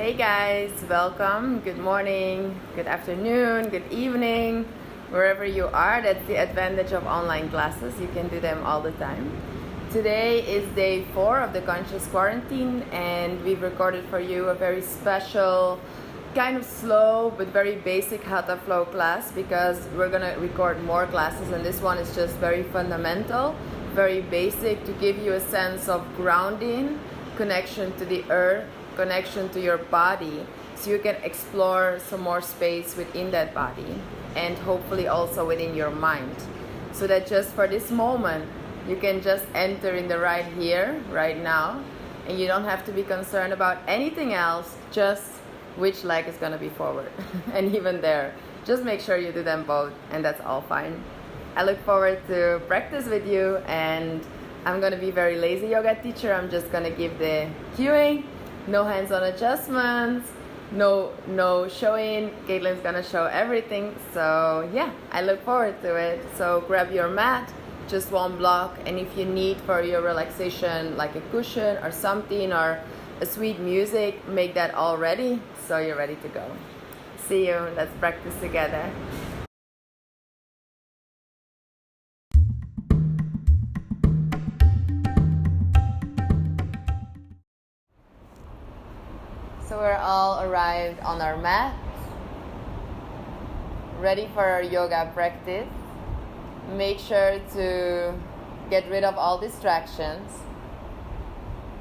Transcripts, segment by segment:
Hey guys, welcome. Good morning, good afternoon, good evening, wherever you are. That's the advantage of online classes. You can do them all the time. Today is day 4 of the conscious quarantine, and we've recorded for you a very special, kind of slow but very basic Hatha Flow class, because we're gonna record more classes, and this one is just very fundamental, very basic, to give you a sense of grounding, connection to the earth, connection to your body, so you can explore some more space within that body and hopefully also within your mind, so that just for this moment you can just enter in the right here, right now, and you don't have to be concerned about anything else, just which leg is going to be forward. And even there, just make sure you do them both, and that's all fine. I look forward to practice with you, and I'm going to be very lazy yoga teacher. I'm just going to give the cueing. No hands-on adjustments, no showing. Caitlin's gonna show everything. So yeah, I look forward to it. So grab your mat, just one block, and if you need for your relaxation like a cushion or something, or a sweet music, make that all ready so you're ready to go. See you, let's practice together. So we're all arrived on our mat, ready for our yoga practice. Make sure to get rid of all distractions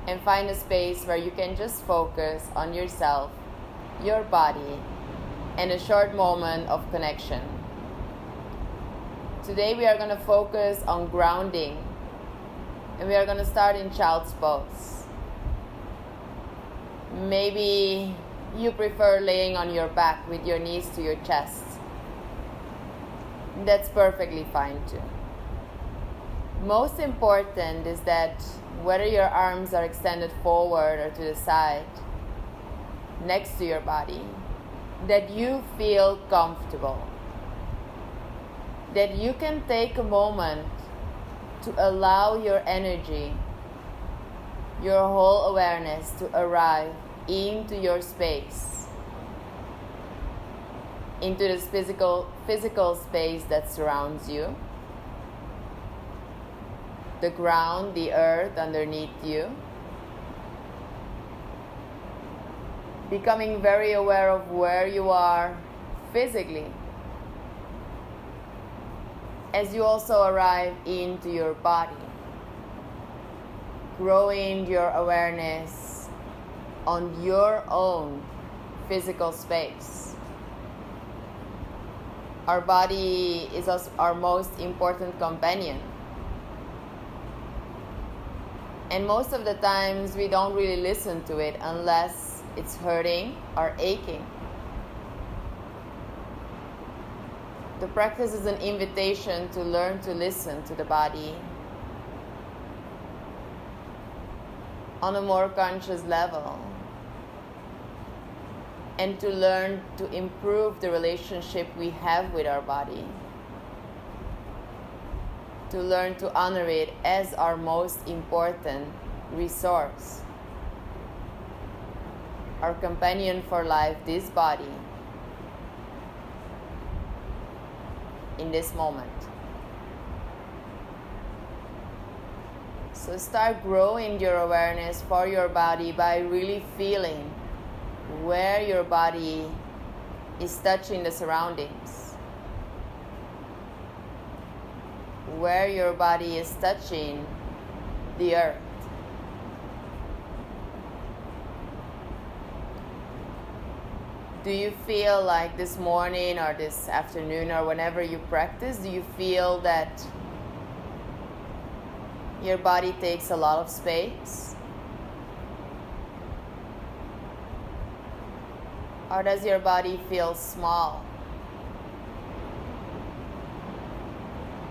and find a space where you can just focus on yourself, your body, and a short moment of connection. Today we are going to focus on grounding, and we are going to start in child's pose. Maybe you prefer laying on your back with your knees to your chest. That's perfectly fine too. Most important is that whether your arms are extended forward or to the side, next to your body, that you feel comfortable. That you can take a moment to allow your energy, your whole awareness to arrive into your space, into this physical space that surrounds you, the ground, the earth underneath you, becoming very aware of where you are physically, as you also arrive into your body, growing your awareness on your own physical space. Our body is our most important companion. And most of the times we don't really listen to it unless it's hurting or aching. The practice is an invitation to learn to listen to the body on a more conscious level, and to learn to improve the relationship we have with our body, to learn to honor it as our most important resource, our companion for life, this body, in this moment. So start growing your awareness for your body by really feeling where your body is touching the surroundings, where your body is touching the earth. Do you feel like this morning or this afternoon or whenever you practice, do you feel that your body takes a lot of space? Or does your body feel small?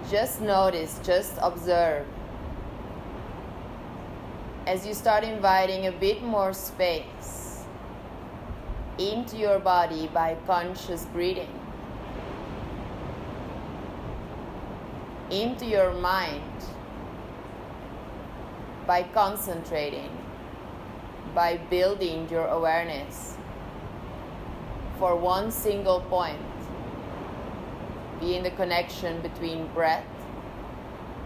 Just notice, just observe. As you start inviting a bit more space into your body by conscious breathing, into your mind by concentrating, by building your awareness for one single point, being the connection between breath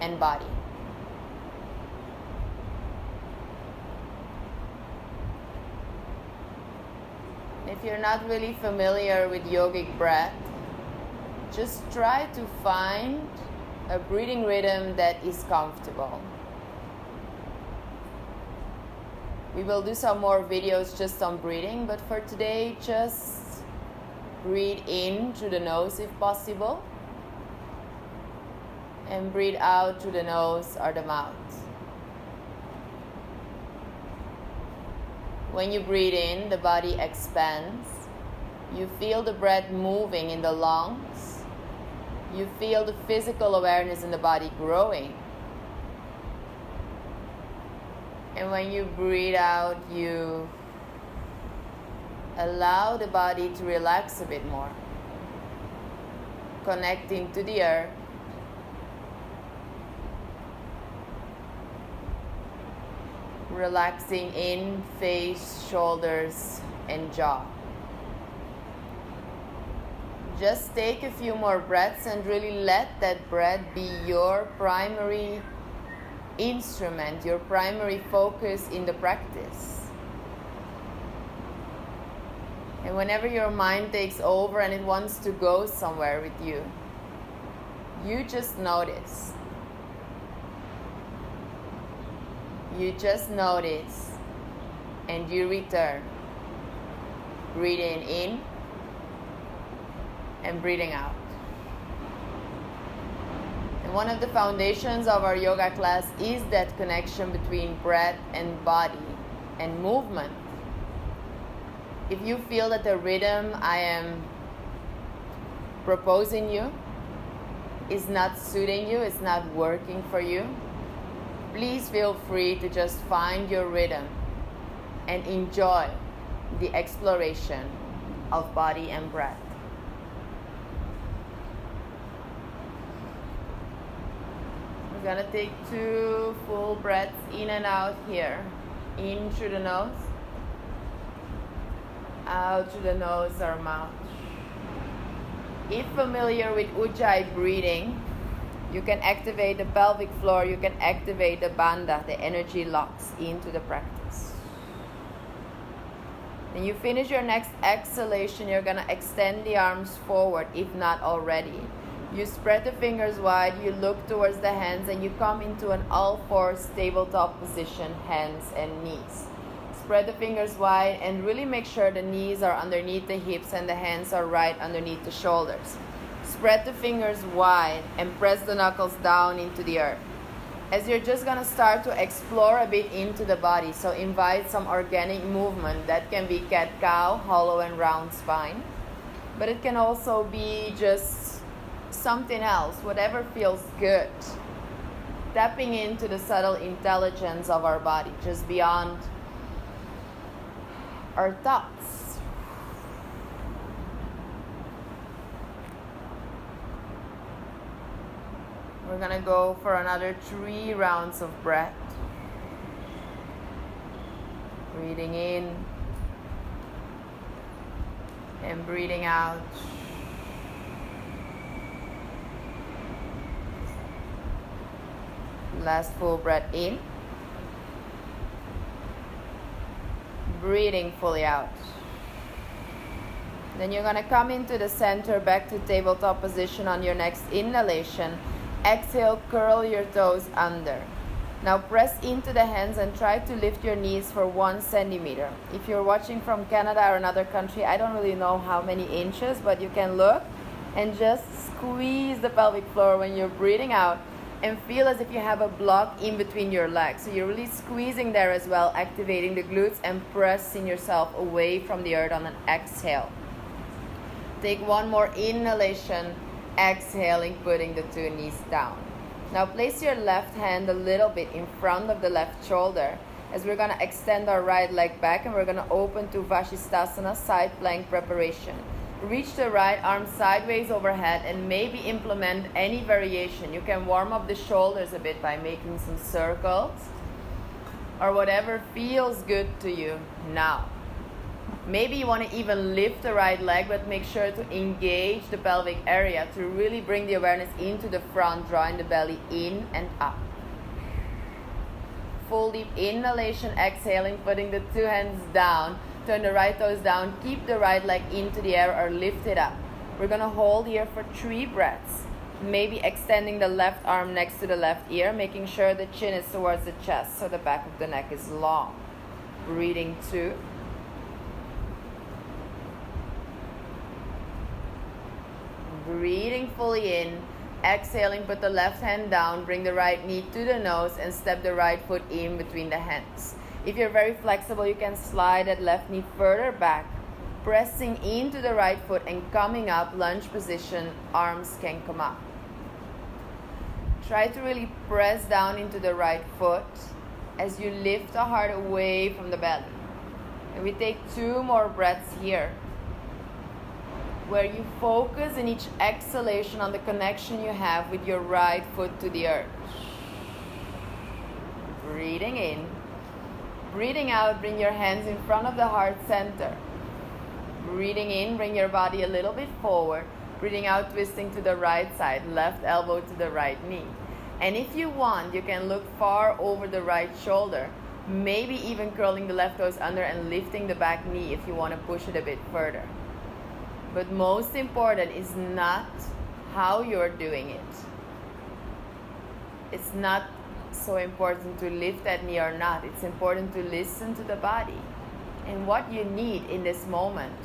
and body. If you're not really familiar with yogic breath, just try to find a breathing rhythm that is comfortable. We will do some more videos just on breathing, but for today, just breathe in through the nose if possible, and breathe out through the nose or the mouth. When you breathe in, the body expands. You feel the breath moving in the lungs. You feel the physical awareness in the body growing. And when you breathe out, you allow the body to relax a bit more, connecting to the earth. Relaxing in face, shoulders, and jaw. Just take a few more breaths and really let that breath be your primary instrument, your primary focus in the practice. And whenever your mind takes over and it wants to go somewhere with you, you just notice. You just notice and you return. Breathing in and breathing out. And one of the foundations of our yoga class is that connection between breath and body and movement. If you feel that the rhythm I am proposing you is not suiting you, it's not working for you, please feel free to just find your rhythm and enjoy the exploration of body and breath. We're gonna take 2 full breaths in and out here. In through the nose, out through the nose or mouth. If familiar with Ujjayi breathing, you can activate the pelvic floor, you can activate the bandha, the energy locks into the practice. Then you finish your next exhalation, you're gonna extend the arms forward if not already. You spread the fingers wide, you look towards the hands, and you come into an all-fours tabletop position, hands and knees. Spread the fingers wide and really make sure the knees are underneath the hips and the hands are right underneath the shoulders. Spread the fingers wide and press the knuckles down into the earth. As you're just going to start to explore a bit into the body, so invite some organic movement. That can be cat-cow, hollow and round spine. But it can also be just something else, whatever feels good. Tapping into the subtle intelligence of our body, just beyond our thoughts. We're gonna go for another 3 rounds of breath. Breathing in and breathing out. Last full breath in. Breathing fully out. Then you're gonna come into the center, back to tabletop position on your next inhalation. Exhale, curl your toes under. Now press into the hands and try to lift your knees for 1 centimeter. If you're watching from Canada or another country, I don't really know how many inches, but you can look and just squeeze the pelvic floor when you're breathing out and feel as if you have a block in between your legs. So you're really squeezing there as well, activating the glutes and pressing yourself away from the earth on an exhale. Take 1 more inhalation. Exhaling, putting the 2 knees down. Now place your left hand a little bit in front of the left shoulder as we're going to extend our right leg back and we're going to open to Vashisthasana, side plank preparation. Reach the right arm sideways overhead and maybe implement any variation. You can warm up the shoulders a bit by making some circles. or whatever feels good to you now. Maybe you want to even lift the right leg, but make sure to engage the pelvic area to really bring the awareness into the front, drawing the belly in and up. Full deep inhalation, exhaling, putting the two hands down. Turn the right toes down, keep the right leg into the air or lift it up. We're going to hold here for 3 breaths. Maybe extending the left arm next to the left ear, making sure the chin is towards the chest so the back of the neck is long. Breathing 2. Breathing fully in. Exhaling, put the left hand down, bring the right knee to the nose and step the right foot in between the hands. If you're very flexible, you can slide that left knee further back, pressing into the right foot and coming up, lunge position, arms can come up. Try to really press down into the right foot as you lift the heart away from the belly. And we take 2 more breaths here, where you focus in each exhalation on the connection you have with your right foot to the earth. Breathing in. Breathing out, bring your hands in front of the heart center. Breathing in, bring your body a little bit forward. Breathing out, twisting to the right side, left elbow to the right knee. And if you want, you can look far over the right shoulder, maybe even curling the left toes under and lifting the back knee if you want to push it a bit further. But most important is not how you're doing it. It's not so important to lift that knee or not. It's important to listen to the body and what you need in this moment.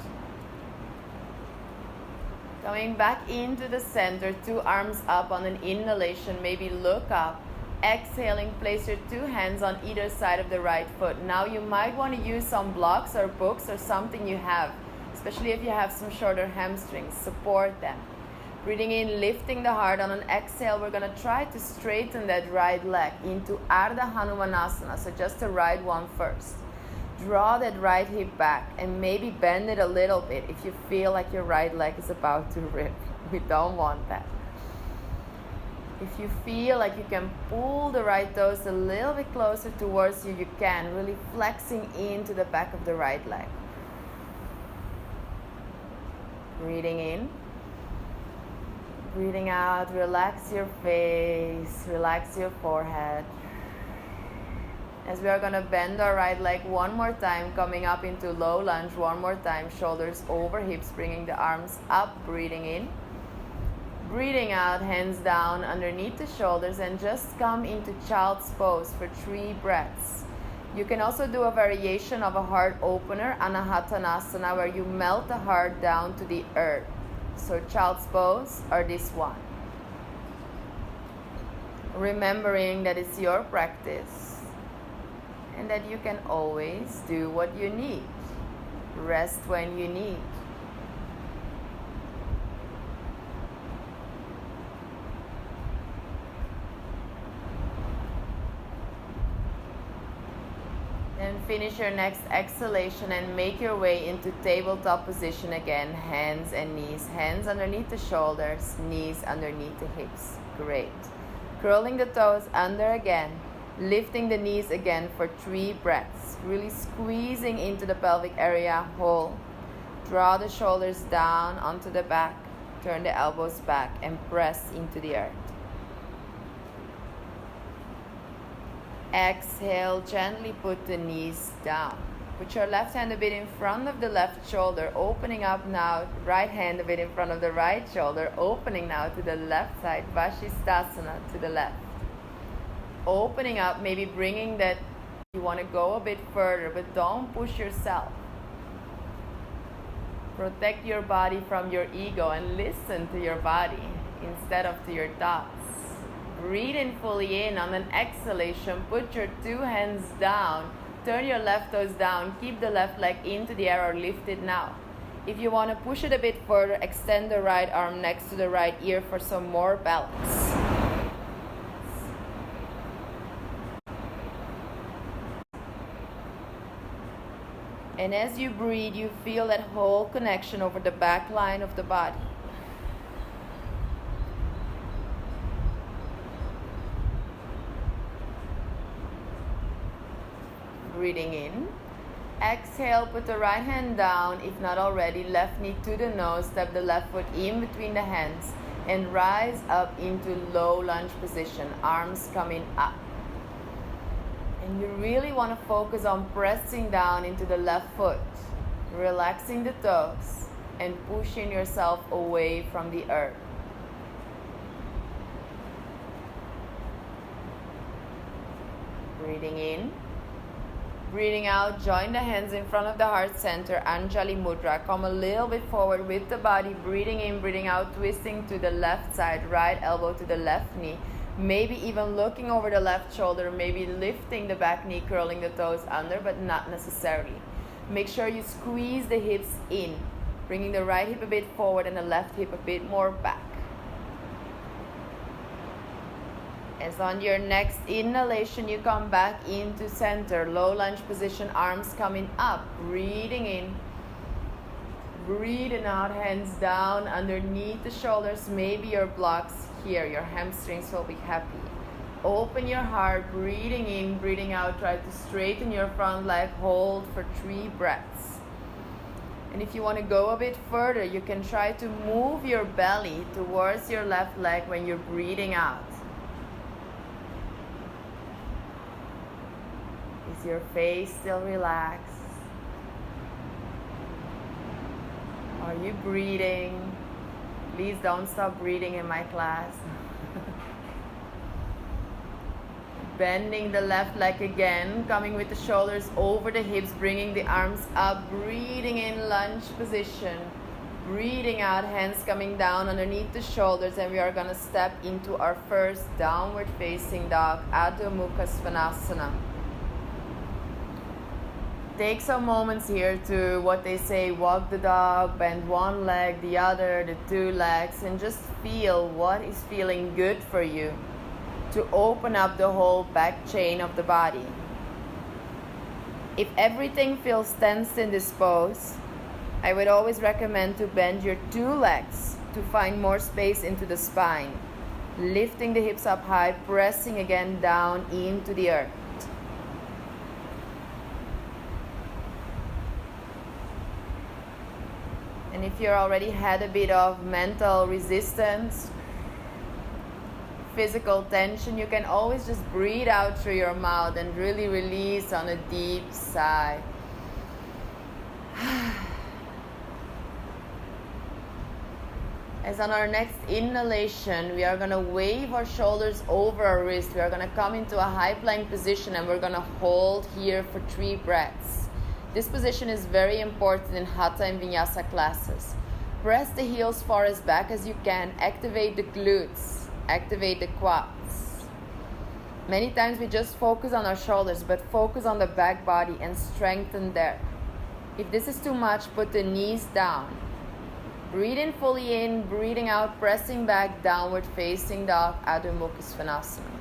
Coming back into the center, 2 arms up on an inhalation, maybe look up. Exhaling, place your 2 hands on either side of the right foot. Now you might want to use some blocks or books or something you have, especially if you have some shorter hamstrings, support them. Breathing in, lifting the heart. On an exhale, we're going to try to straighten that right leg into Ardha Hanumanasana, so just the right one first. Draw that right hip back and maybe bend it a little bit if you feel like your right leg is about to rip. We don't want that. If you feel like you can pull the right toes a little bit closer towards you, you can, really flexing into the back of the right leg. Breathing in. Breathing out, relax your face, relax your forehead. As we are going to bend our right leg one more time, coming up into low lunge one more time, shoulders over hips, bringing the arms up, breathing in. Breathing out, hands down underneath the shoulders and just come into child's pose for 3 breaths. You can also do a variation of a heart opener, Anahatanasana, where you melt the heart down to the earth. So child's pose or this one. Remembering that it's your practice and that you can always do what you need. Rest when you need. Then finish your next exhalation and make your way into tabletop position again. Hands and knees. Hands underneath the shoulders, knees underneath the hips. Great. Curling the toes under again. Lifting the knees again for 3 breaths. Really squeezing into the pelvic area whole. Draw the shoulders down onto the back. Turn the elbows back and press into the earth. Exhale, gently put the knees down. Put your left hand a bit in front of the left shoulder, opening up now. Right hand a bit in front of the right shoulder, opening now to the left side. Vashisthasana to the left. Opening up, maybe bringing that, you want to go a bit further, but don't push yourself. Protect your body from your ego and listen to your body instead of to your thoughts. Breathe in fully in. On an exhalation, put your 2 hands down. Turn your left toes down. Keep the left leg into the air or lift it now. If you want to push it a bit further, extend the right arm next to the right ear for some more balance. And as you breathe, you feel that whole connection over the back line of the body. breathing in. Exhale, put the right hand down, if not already, left knee to the nose, step the left foot in between the hands, and rise up into low lunge position, arms coming up. And you really want to focus on pressing down into the left foot, relaxing the toes, and pushing yourself away from the earth. Breathing in. Breathing out, join the hands in front of the heart center, Anjali Mudra. Come a little bit forward with the body, breathing in, breathing out, twisting to the left side, right elbow to the left knee. Maybe even looking over the left shoulder, maybe lifting the back knee, curling the toes under, but not necessarily. Make sure you squeeze the hips in, bringing the right hip a bit forward and the left hip a bit more back. As on your next inhalation, you come back into center, low lunge position, arms coming up, breathing in, breathing out, hands down underneath the shoulders, maybe your blocks here, your hamstrings will be happy. Open your heart, breathing in, breathing out, try to straighten your front leg, hold for 3 breaths. And if you want to go a bit further, you can try to move your belly towards your left leg when you're breathing out. Is your face still relaxed? Are you breathing? Please don't stop breathing in my class. Bending the left leg again, coming with the shoulders over the hips, bringing the arms up, breathing in lunge position. Breathing out, hands coming down underneath the shoulders, and we are going to step into our first downward facing dog, Adho Mukha Svanasana. Take some moments here to, what they say, walk the dog, bend one leg, the other, the 2 legs, and just feel what is feeling good for you to open up the whole back chain of the body. If everything feels tense in this pose, I would always recommend to bend your 2 legs to find more space into the spine. Lifting the hips up high, pressing again down into the earth. And if you already had a bit of mental resistance, physical tension, you can always just breathe out through your mouth and really release on a deep sigh. As on our next inhalation, we are going to wave our shoulders over our wrist. We are going to come into a high plank position and we're going to hold here for 3 breaths. This position is very important in Hatha and Vinyasa classes. Press the heels far as back as you can. Activate the glutes. Activate the quads. Many times we just focus on our shoulders, but focus on the back body and strengthen there. If this is too much, put the knees down. Breathing fully in, breathing out, pressing back, downward facing dog, Adho Mukha Svanasana.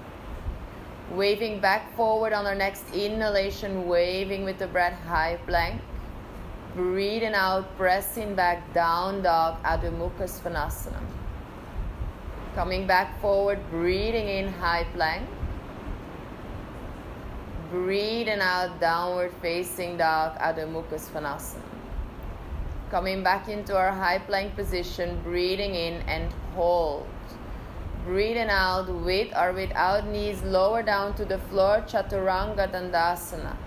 Waving back forward on our next inhalation, waving with the breath, high plank. Breathing out, pressing back, down dog, Adho Mukha Svanasana. Coming back forward, breathing in, high plank. Breathing out, downward facing dog, Adho Mukha Svanasana. Coming back into our high plank position, breathing in and hold. Breathing out with or without knees lower down to the floor, Chaturanga Dandasana.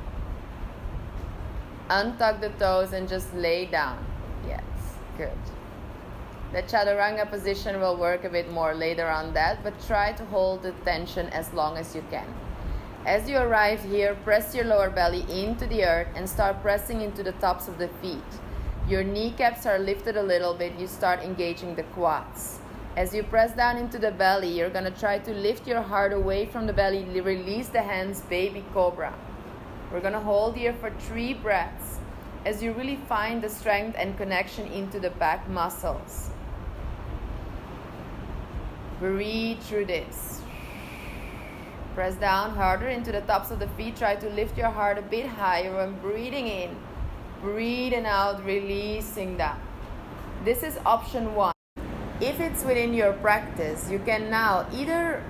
Untuck the toes and just lay down. Yes, good. The Chaturanga position will work a bit more later on that, but try to hold the tension as long as you can. As you arrive here, press your lower belly into the earth and start pressing into the tops of the feet. Your kneecaps are lifted a little bit, you start engaging the quads. As you press down into the belly, you're going to try to lift your heart away from the belly, release the hands, baby cobra. We're going to hold here for 3 breaths as you really find the strength and connection into the back muscles. Breathe through this. Press down harder into the tops of the feet. Try to lift your heart a bit higher when breathing in. Breathing out, releasing down. This is option 1. If it's within your practice, you can now either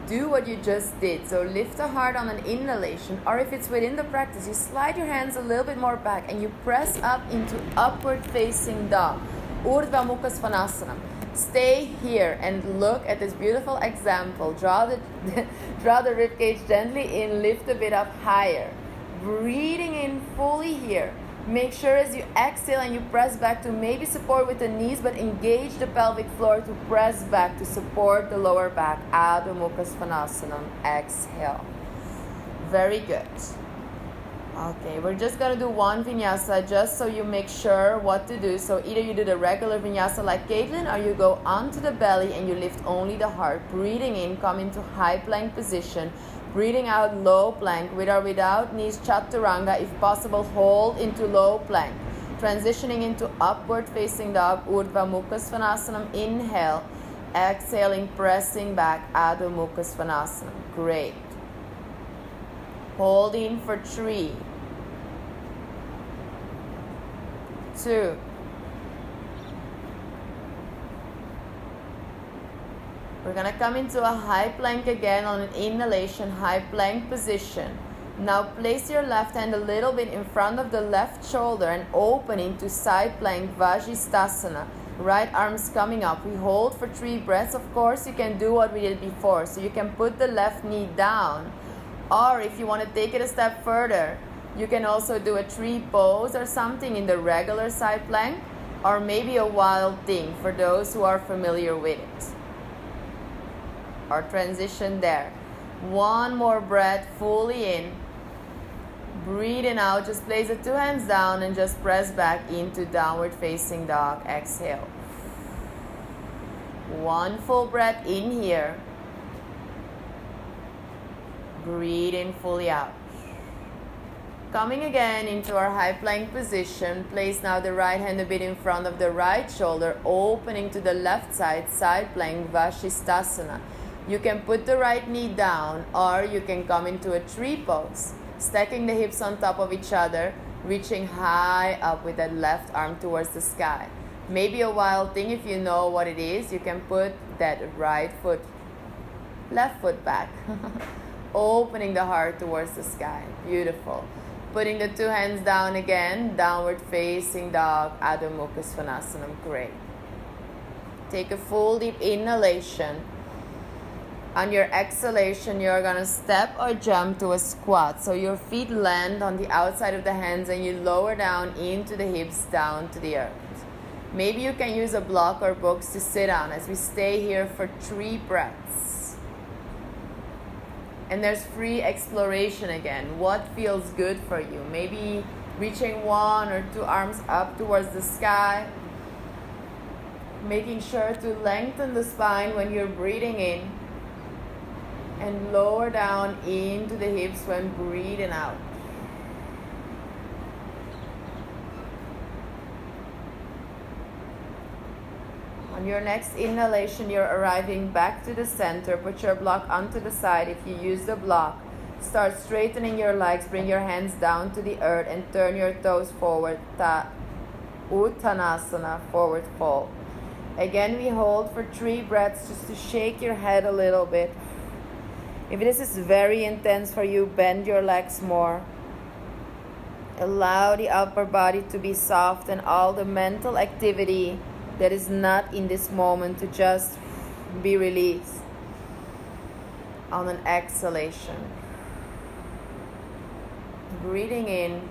do what you just did. So lift the heart on an inhalation, or if it's within the practice, you slide your hands a little bit more back and you press up into upward facing dog, Urdhva Mukha Svanasana. Stay here and look at this beautiful example. Draw the ribcage gently in, lift a bit up higher. Breathing in fully here. Make sure as you exhale and you press back to maybe support with the knees, but engage the pelvic floor to press back to support the lower back. Adho Mukha Svanasana. Exhale. Very good. Okay, we're just going to do one vinyasa just so you make sure what to do. So either you do the regular vinyasa like Caitlin, or you go onto the belly and you lift only the heart. Breathing in, come into high plank position. Breathing out, low plank, with or without knees, chaturanga. If possible, hold into low plank. Transitioning into upward facing dog, Urdhva Mukha Svanasana. Inhale, exhaling, pressing back, Adho Mukha Svanasana. Great. Hold in for 3, 2, we're going to come into a high plank again on an inhalation, high plank position. Now place your left hand a little bit in front of the left shoulder and open into side plank, Vajisthasana. Right arm's coming up. We hold for 3 breaths. Of course, you can do what we did before. So you can put the left knee down. Or if you want to take it a step further, you can also do a tree pose or something in the regular side plank. Or maybe a wild thing for those who are familiar with it. Or transition there. One more breath, fully in. Breathing out, just place the 2 hands down and just press back into downward facing dog. Exhale. One full breath in here. Breathe in fully out. Coming again into our high plank position. Place now the right hand a bit in front of the right shoulder, opening to the left side, side plank, Vajisthasana. You can put the right knee down, or you can come into a tree pose, stacking the hips on top of each other, reaching high up with that left arm towards the sky. Maybe a wild thing, if you know what it is, you can put that left foot back, opening the heart towards the sky. Beautiful. Putting the 2 hands down again, downward facing dog, Adho Mukha Svanasana. Great. Take a full deep inhalation. On your exhalation, you're going to step or jump to a squat. So your feet land on the outside of the hands and you lower down into the hips, down to the earth. Maybe you can use a block or books to sit on as we stay here for 3 breaths. And there's free exploration again. What feels good for you? Maybe reaching 1 or 2 arms up towards the sky. Making sure to lengthen the spine when you're breathing in. And lower down into the hips when breathing out. On your next inhalation, you're arriving back to the center. Put your block onto the side if you use the block. Start straightening your legs. Bring your hands down to the earth and turn your toes forward. Uttanasana, forward fold. Again, we hold for 3 breaths just to shake your head a little bit. If this is very intense for you, bend your legs more. Allow the upper body to be soft and all the mental activity that is not in this moment to just be released on an exhalation. Breathing in.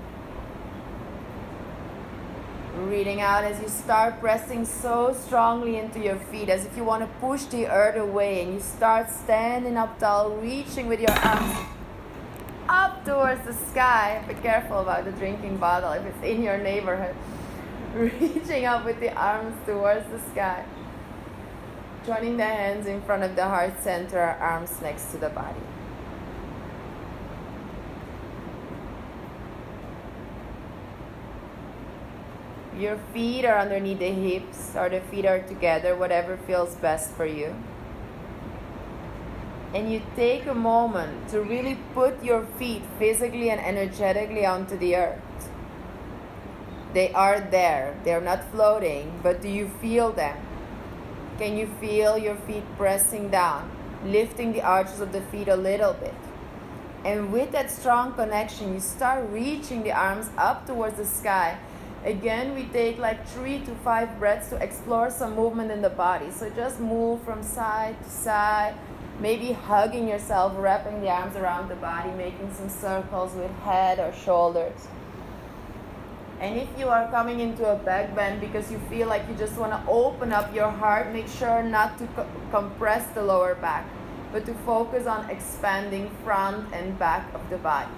Breathing out as you start pressing so strongly into your feet, as if you want to push the earth away, and you start standing up tall, reaching with your arms up towards the sky. Be careful about the drinking bottle if it's in your neighborhood. Reaching up with the arms towards the sky. Joining the hands in front of the heart center, our arms next to the body. Your feet are underneath the hips, or the feet are together, whatever feels best for you. And you take a moment to really put your feet physically and energetically onto the earth. They are there. They're not floating, but do you feel them? Can you feel your feet pressing down? lifting the arches of the feet a little bit. And with that strong connection, you start reaching the arms up towards the sky. Again, we take like 3 to 5 breaths to explore some movement in the body. So just move from side to side, maybe hugging yourself, wrapping the arms around the body, making some circles with head or shoulders. And if you are coming into a back bend because you feel like you just want to open up your heart, make sure not to compress the lower back, but to focus on expanding front and back of the body.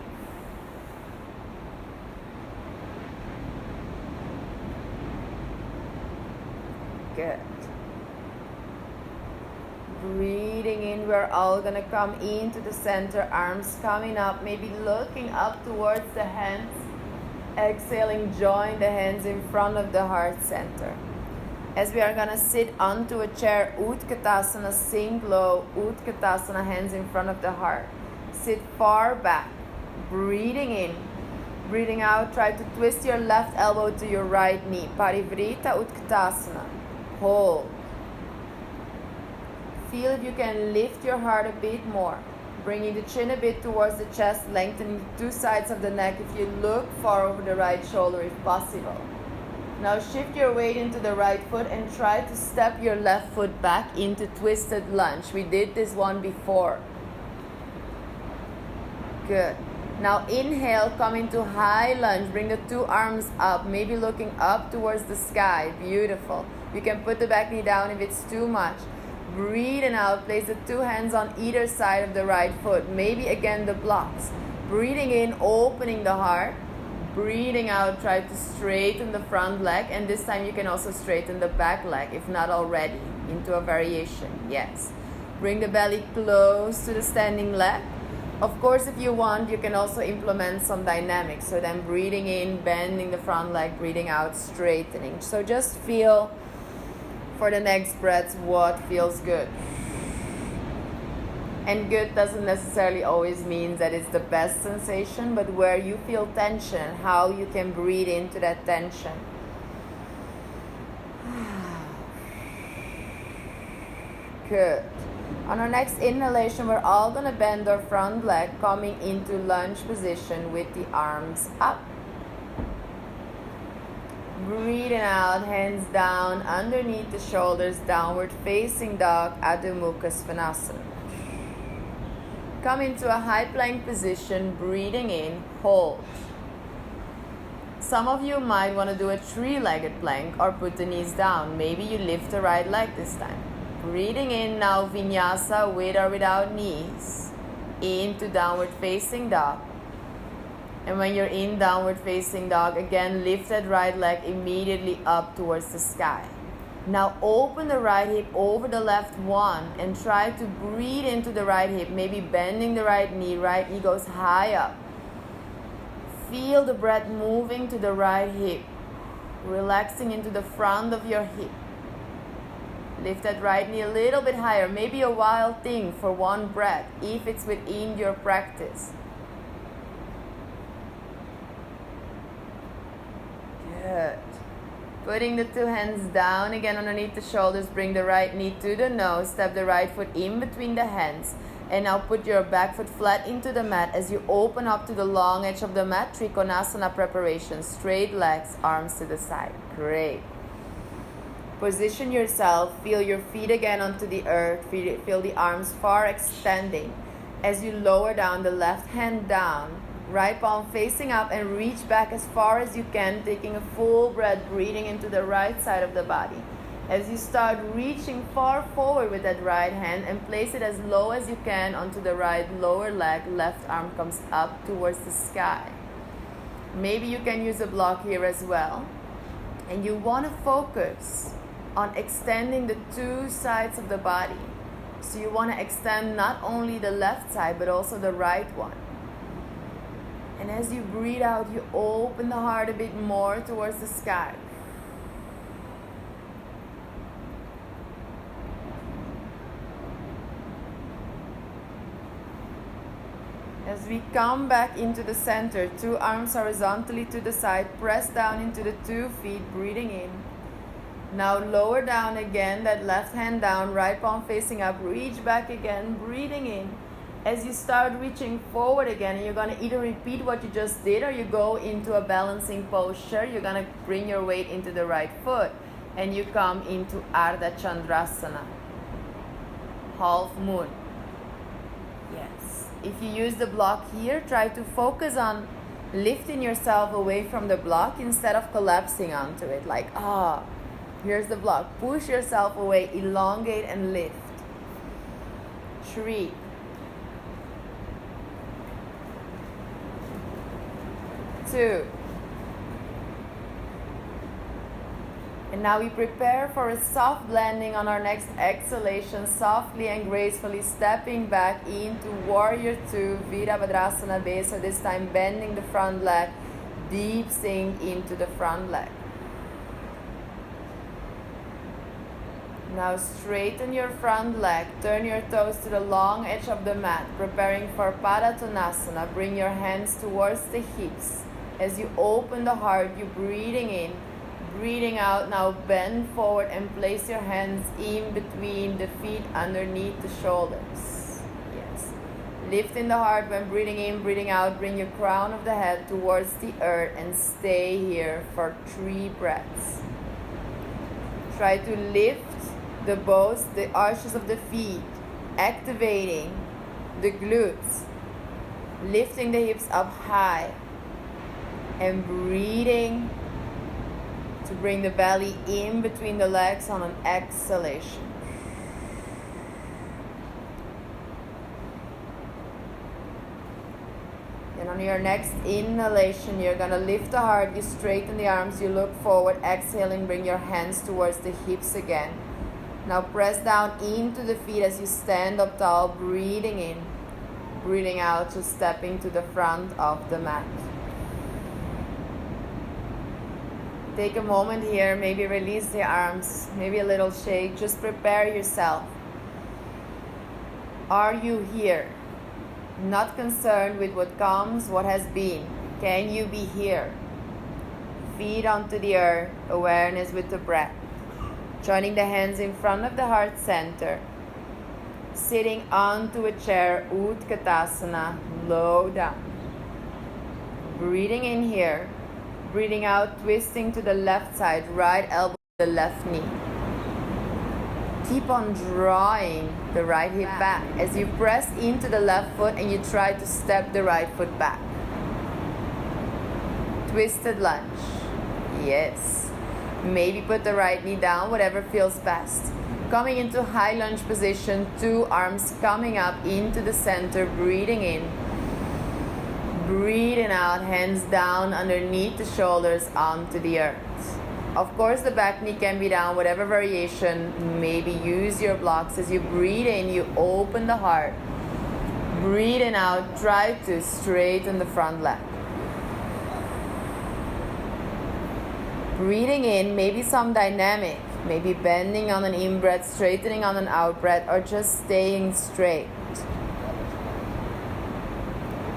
Good. Breathing in, we're all going to come into the center, arms coming up, maybe looking up towards the hands. Exhaling, join the hands in front of the heart center. As we are going to sit onto a chair, Utkatasana, sink low, Utkatasana, hands in front of the heart. Sit far back, breathing in. Breathing out, try to twist your left elbow to your right knee. Parivrita Utkatasana. Hold. Feel if you can lift your heart a bit more. Bringing the chin a bit towards the chest, lengthening the 2 sides of the neck if you look far over the right shoulder if possible. Now shift your weight into the right foot and try to step your left foot back into twisted lunge. We did this one before. Good. Now inhale, come into high lunge. Bring the 2 arms up, maybe looking up towards the sky. Beautiful. You can put the back knee down if it's too much. Breathing out, place the 2 hands on either side of the right foot. Maybe again the blocks. Breathing in, opening the heart. Breathing out, try to straighten the front leg. And this time you can also straighten the back leg, if not already, into a variation. Yes. Bring the belly close to the standing leg. Of course, if you want, you can also implement some dynamics. So then breathing in, bending the front leg, breathing out, straightening. So just feel for the next breath what feels good. And good doesn't necessarily always mean that it's the best sensation, but where you feel tension, how you can breathe into that tension. Good. On our next inhalation, we're all going to bend our front leg, coming into lunge position with the arms up. Breathing out, hands down, underneath the shoulders, downward facing dog, Adho Mukha Svanasana. Come into a high plank position, breathing in, hold. Some of you might want to do a 3-legged plank or put the knees down. Maybe you lift the right leg this time. Breathing in now, Vinyasa with or without knees. Into downward facing dog. And when you're in downward facing dog, again, lift that right leg immediately up towards the sky. Now open the right hip over the left one and try to breathe into the right hip, maybe bending the right knee goes high up. Feel the breath moving to the right hip, relaxing into the front of your hip. Lift that right knee a little bit higher, maybe a wild thing for one breath, if it's within your practice. Good. Putting the 2 hands down again underneath the shoulders, bring the right knee to the nose, step the right foot in between the hands, and now put your back foot flat into the mat as you open up to the long edge of the mat, Trikonasana preparation, straight legs, arms to the side. Great. Position yourself, feel your feet again onto the earth, feel the arms far extending as you lower down the left hand down. Right palm facing up and reach back as far as you can, taking a full breath, breathing into the right side of the body. As you start reaching far forward with that right hand and place it as low as you can onto the right lower leg, left arm comes up towards the sky. Maybe you can use a block here as well. And you want to focus on extending the 2 sides of the body. So you want to extend not only the left side but also the right one. And as you breathe out, you open the heart a bit more towards the sky. As we come back into the center, 2 arms horizontally to the side, press down into the 2 feet, breathing in. Now lower down again, that left hand down, right palm facing up, reach back again, breathing in. As you start reaching forward again, you're going to either repeat what you just did or you go into a balancing posture. You're going to bring your weight into the right foot and you come into Ardha Chandrasana, half moon. Yes. If you use the block here, try to focus on lifting yourself away from the block instead of collapsing onto it. Like, here's the block. Push yourself away, elongate and lift. 3. 2. And now we prepare for a soft landing on our next exhalation, softly and gracefully stepping back into Warrior 2, Virabhadrasana base, so this time bending the front leg, deep sink into the front leg. Now straighten your front leg, turn your toes to the long edge of the mat, preparing for Padottanasana. Bring your hands towards the hips. As you open the heart, you're breathing in, breathing out. Now bend forward and place your hands in between the feet underneath the shoulders. Yes. Lifting the heart when breathing in, breathing out. Bring your crown of the head towards the earth and stay here for 3 breaths. Try to lift the bows, the arches of the feet, activating the glutes, lifting the hips up high, and breathing to bring the belly in between the legs on an exhalation. And on your next inhalation, you're going to lift the heart, you straighten the arms, you look forward, exhaling, bring your hands towards the hips again. Now press down into the feet as you stand up tall, breathing in, breathing out, just stepping to the front of the mat. Take a moment here, maybe release the arms, maybe a little shake, just prepare yourself. Are you here? Not concerned with what comes, what has been. Can you be here? Feet onto the earth, awareness with the breath. Joining the hands in front of the heart center. Sitting onto a chair, Utkatasana, low down. Breathing in here. Breathing out, twisting to the left side, right elbow to the left knee. Keep on drawing the right hip back as you press into the left foot and you try to step the right foot back. Twisted lunge. Yes. Maybe put the right knee down, whatever feels best. Coming into high lunge position, 2 arms coming up into the center, breathing in. Breathing out, hands down underneath the shoulders onto the earth. Of course, the back knee can be down, whatever variation. Maybe use your blocks. As you breathe in, you open the heart. Breathing out, try to straighten the front leg. Breathing in, maybe some dynamic. Maybe bending on an in-breath, straightening on an out-breath, or just staying straight.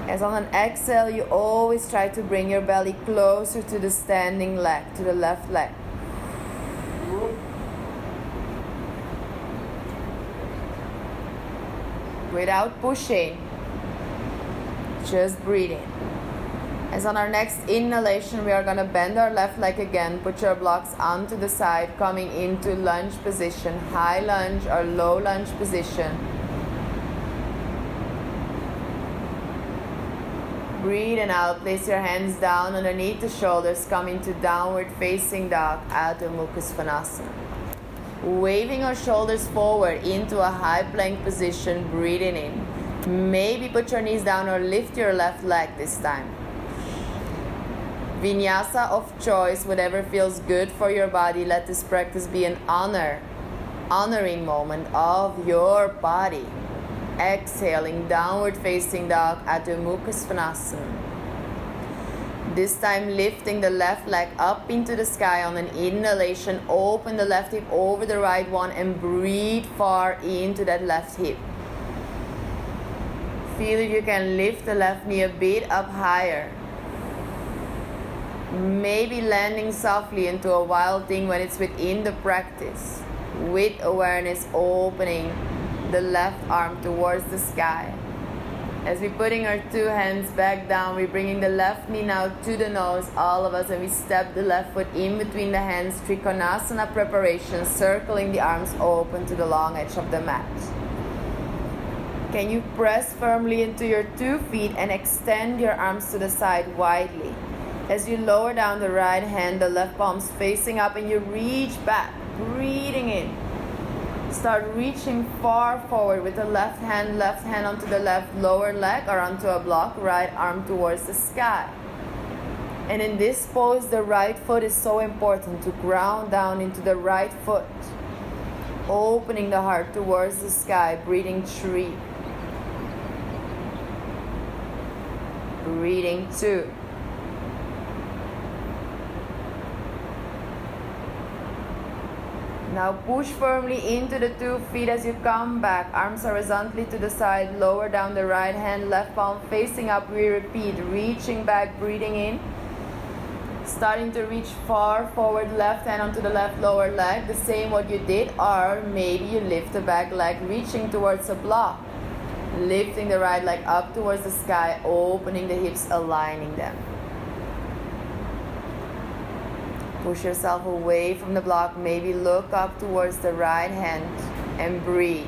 As on an exhale, you always try to bring your belly closer to the standing leg, to the left leg. Without pushing, just breathing. As on our next inhalation, we are going to bend our left leg again. Put your blocks onto the side, coming into lunge position, high lunge or low lunge position. Breathe and out. Place your hands down underneath the shoulders. Come into downward facing dog, Adho Mukha Svanasana. Waving our shoulders forward into a high plank position. Breathing in. Maybe put your knees down or lift your left leg this time. Vinyasa of choice, whatever feels good for your body. Let this practice be an honoring moment of your body. Exhaling, downward facing dog, Adho Mukha Svanasana. This time lifting the left leg up into the sky on an inhalation. Open the left hip over the right one and breathe far into that left hip. Feel if you can lift the left knee a bit up higher. Maybe landing softly into a wild thing when it's within the practice. With awareness, opening the left arm towards the sky. As we're putting our two hands back down, we're bringing the left knee now to the nose, all of us, and we step the left foot in between the hands, Trikonasana preparation, circling the arms open to the long edge of the mat. Can you press firmly into your 2 feet and extend your arms to the side widely? As you lower down the right hand, the left palm's facing up, and you reach back, breathing in. Start reaching far forward with the left hand onto the left lower leg or onto a block, right arm towards the sky. And in this pose, the right foot is so important, to ground down into the right foot. Opening the heart towards the sky, breathing 3. Breathing 2. Now push firmly into the 2 feet as you come back. Arms horizontally to the side. Lower down the right hand, left palm facing up. We repeat, reaching back, breathing in. Starting to reach far forward, left hand onto the left lower leg. The same what you did, or maybe you lift the back leg, reaching towards a block. Lifting the right leg up towards the sky, opening the hips, aligning them. Push yourself away from the block, maybe look up towards the right hand and breathe.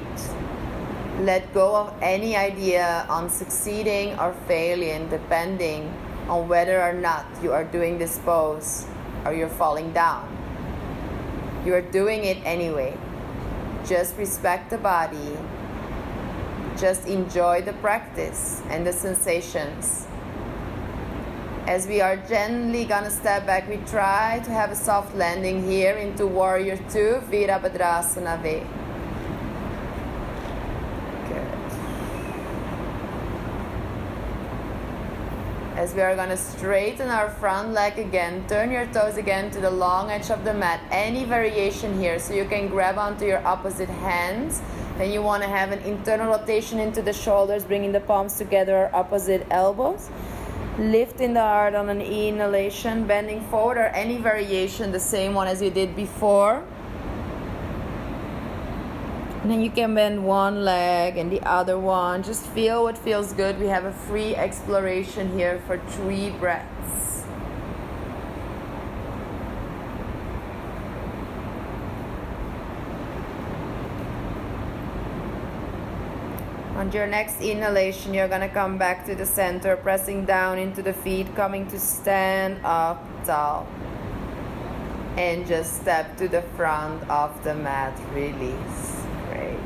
Let go of any idea on succeeding or failing, depending on whether or not you are doing this pose or you're falling down. You are doing it anyway. Just respect the body. Just enjoy the practice and the sensations. As we are gently gonna step back, we try to have a soft landing here into Warrior 2, Virabhadrasana V. Good. As we are gonna straighten our front leg again, turn your toes again to the long edge of the mat. Any variation here, so you can grab onto your opposite hands. Then you wanna have an internal rotation into the shoulders, bringing the palms together, opposite elbows. Lifting the heart on an inhalation, bending forward, or any variation, the same one as you did before. And then you can bend one leg and the other one. Just feel what feels good. We have a free exploration here for 3 breaths. On your next inhalation, you're gonna come back to the center, pressing down into the feet, coming to stand up tall. And just step to the front of the mat, release. Great.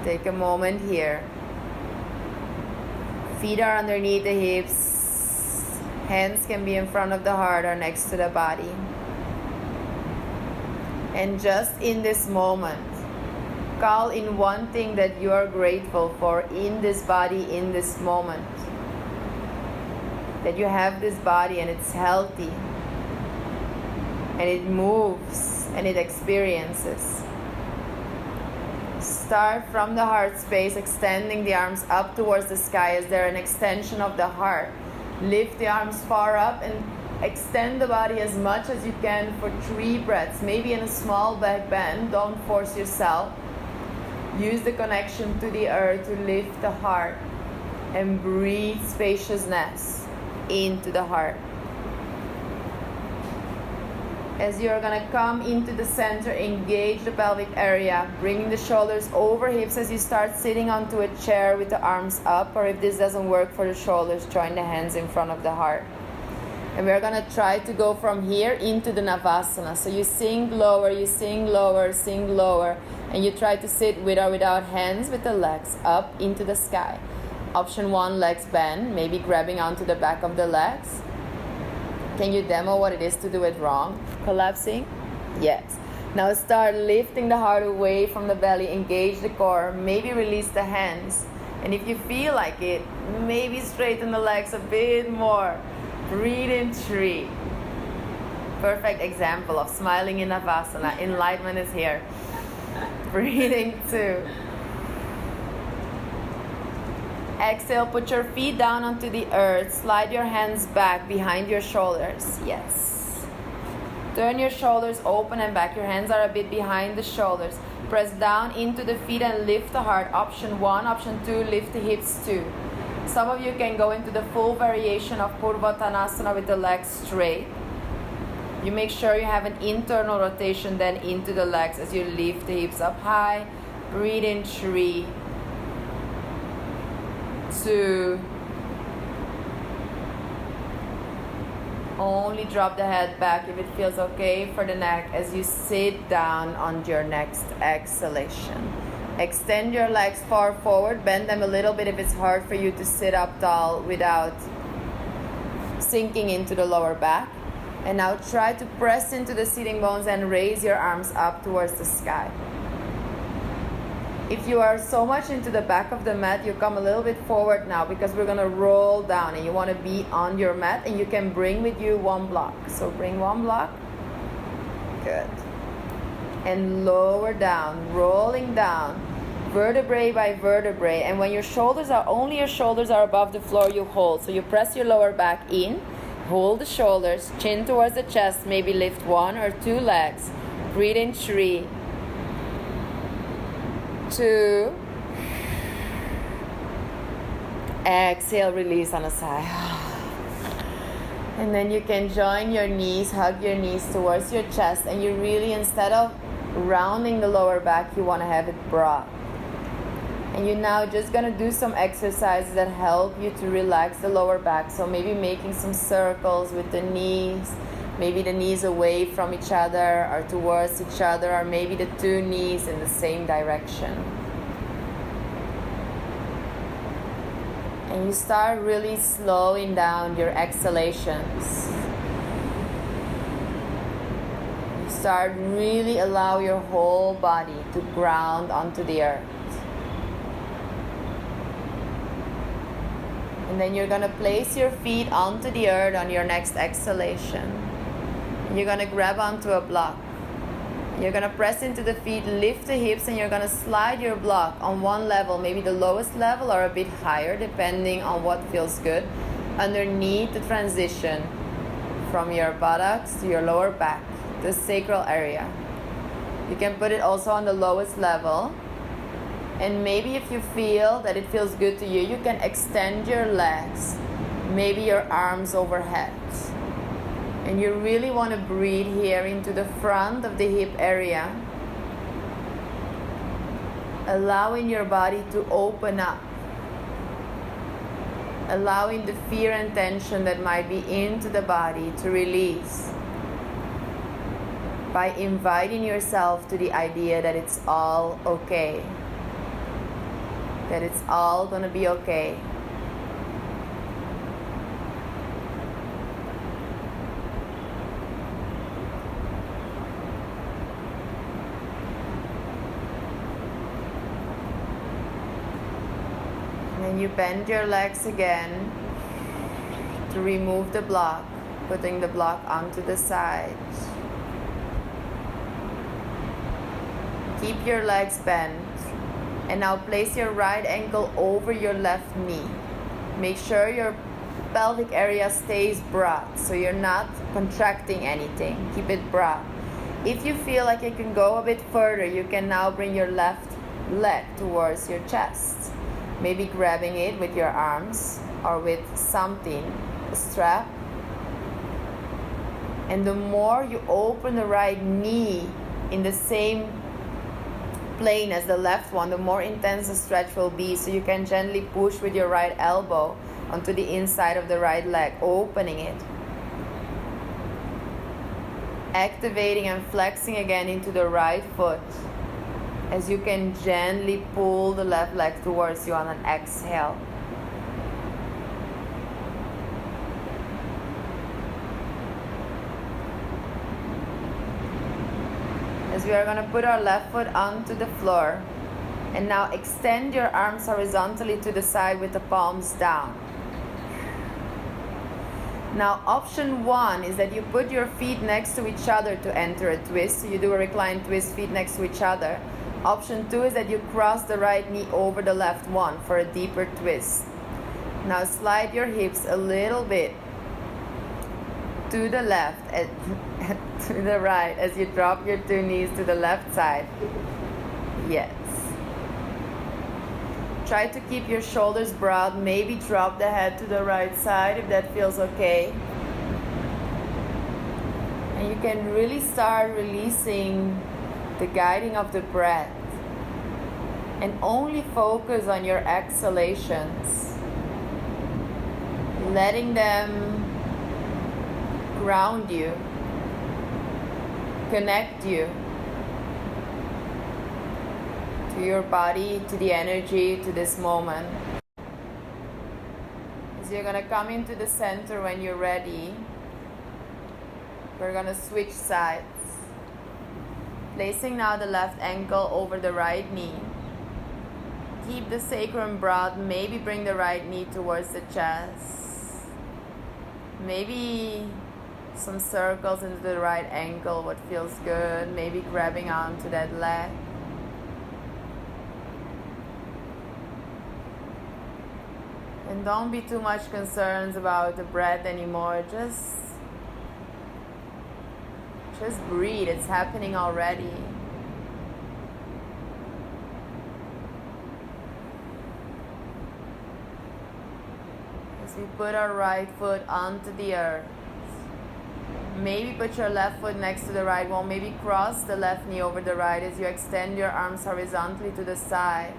Take a moment here. Feet are underneath the hips. Hands can be in front of the heart or next to the body. And just in this moment, call in one thing that you are grateful for in this body, in this moment. That you have this body and it's healthy. And it moves and it experiences. Start from the heart space, extending the arms up towards the sky as they're an extension of the heart. Lift the arms far up and extend the body as much as you can for 3 breaths. Maybe in a small back bend, don't force yourself. Use the connection to the earth to lift the heart and breathe spaciousness into the heart. As you're gonna come into the center, engage the pelvic area, bringing the shoulders over hips as you start sitting onto a chair with the arms up, or if this doesn't work for the shoulders, join the hands in front of the heart. And we're gonna try to go from here into the Navasana. So you sink lower, you sink lower, sink lower, and you try to sit with or without hands with the legs up into the sky. Option 1, legs bend, maybe grabbing onto the back of the legs. Can you demo what it is to do it wrong? Collapsing? Yes. Now start lifting the heart away from the belly, engage the core, maybe release the hands. And if you feel like it, maybe straighten the legs a bit more. Breathe in 3. Perfect example of smiling in Navasana. Enlightenment is here. Breathing 2. Exhale, put your feet down onto the earth. Slide your hands back behind your shoulders. Yes. Turn your shoulders open and back. Your hands are a bit behind the shoulders. Press down into the feet and lift the heart. Option 1. Option 2, lift the hips 2. Some of you can go into the full variation of Purvattanasana with the legs straight. You make sure you have an internal rotation then into the legs as you lift the hips up high. Breathe in 3, 2. Only drop the head back if it feels okay for the neck as you sit down on your next exhalation. Extend your legs far forward, bend them a little bit if it's hard for you to sit up tall without sinking into the lower back. And now try to press into the sitting bones and raise your arms up towards the sky. If you are so much into the back of the mat, you come a little bit forward now because we're going to roll down and you want to be on your mat, and you can bring with you one block. So bring one block. Good. And lower down, rolling down, vertebrae by vertebrae. And when your shoulders are above the floor, you hold. So you press your lower back in, hold the shoulders, chin towards the chest, maybe lift 1 or 2 legs. Breathe in 3, 2. Exhale, release on a sigh. And then you can join your knees, hug your knees towards your chest, and you really, instead of rounding the lower back, you want to have it broad. And you're now just going to do some exercises that help you to relax the lower back. So maybe making some circles with the knees, maybe the knees away from each other or towards each other, or maybe the 2 knees in the same direction. And you start really slowing down your exhalations. You start really allow your whole body to ground onto the earth. And then you're going to place your feet onto the earth on your next exhalation. You're going to grab onto a block. You're going to press into the feet, lift the hips, and you're going to slide your block on one level, maybe the lowest level or a bit higher, depending on what feels good, underneath the transition from your buttocks to your lower back, the sacral area. You can put it also on the lowest level. And maybe if you feel that it feels good to you, you can extend your legs, maybe your arms overhead. And you really want to breathe here into the front of the hip area, allowing your body to open up, allowing the fear and tension that might be into the body to release by inviting yourself to the idea that it's all okay. That it's all going to be okay. And then you bend your legs again to remove the block, putting the block onto the side. Keep your legs bent. And now place your right ankle over your left knee. Make sure your pelvic area stays broad, so you're not contracting anything. Keep it broad. If you feel like you can go a bit further, you can now bring your left leg towards your chest. Maybe grabbing it with your arms or with something, a strap. And the more you open the right knee in the same plane as the left one, the more intense the stretch will be. So you can gently push with your right elbow onto the inside of the right leg, opening it. Activating and flexing again into the right foot as you can gently pull the left leg towards you on an exhale. As we are going to put our left foot onto the floor, and now extend your arms horizontally to the side with the palms down. Now option 1 is that you put your feet next to each other to enter a twist. So you do a reclined twist, feet next to each other. Option 2 is that you cross the right knee over the left one for a deeper twist. Now slide your hips a little bit to the left and to the right as you drop your two knees to the left side. Yes. Try to keep your shoulders broad. Maybe drop the head to the right side if that feels okay. And you can really start releasing the guiding of the breath and only focus on your exhalations, letting them ground you, connect you to your body, to the energy, to this moment. As you're gonna come into the center when you're ready, we're gonna switch sides. Placing now the left ankle over the right knee. Keep the sacrum broad, maybe bring the right knee towards the chest. Maybe some circles into the right ankle, what feels good. Maybe grabbing onto that leg. And don't be too much concerned about the breath anymore. Just breathe, it's happening already. As we put our right foot onto the earth. Maybe put your left foot next to the right one. Maybe cross the left knee over the right as you extend your arms horizontally to the side.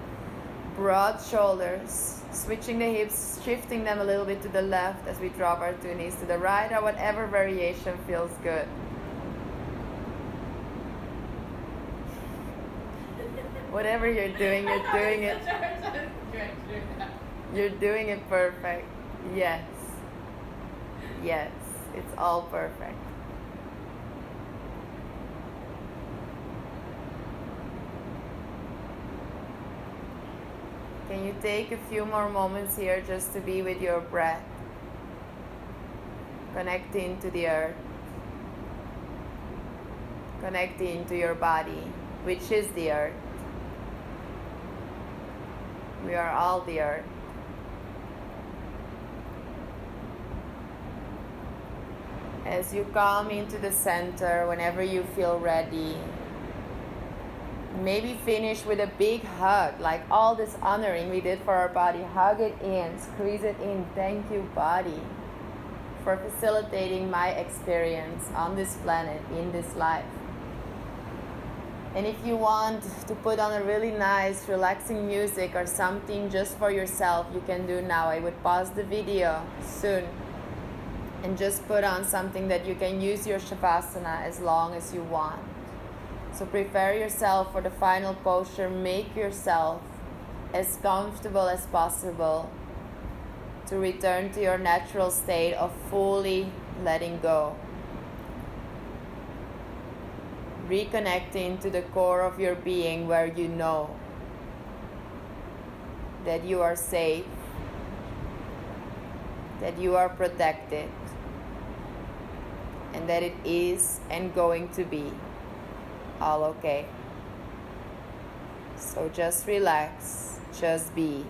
Broad shoulders. Switching the hips, shifting them a little bit to the left as we drop our two knees to the right, or whatever variation feels good. Whatever you're doing it. You're doing it perfect. Yes. Yes. It's all perfect. Can you take a few more moments here just to be with your breath? Connecting to the earth. Connecting to your body, which is the earth. We are all the earth. As you come into the center, whenever you feel ready, maybe finish with a big hug, like all this honoring we did for our body. Hug it in, squeeze it in. Thank you, body, for facilitating my experience on this planet, in this life. And if you want to put on a really nice, relaxing music or something just for yourself, you can do now. I would pause the video soon and just put on something that you can use your savasana as long as you want. So prepare yourself for the final posture. Make yourself as comfortable as possible to return to your natural state of fully letting go. Reconnecting to the core of your being, where you know that you are safe, that you are protected, and that it is and going to be all okay. So just relax, just be.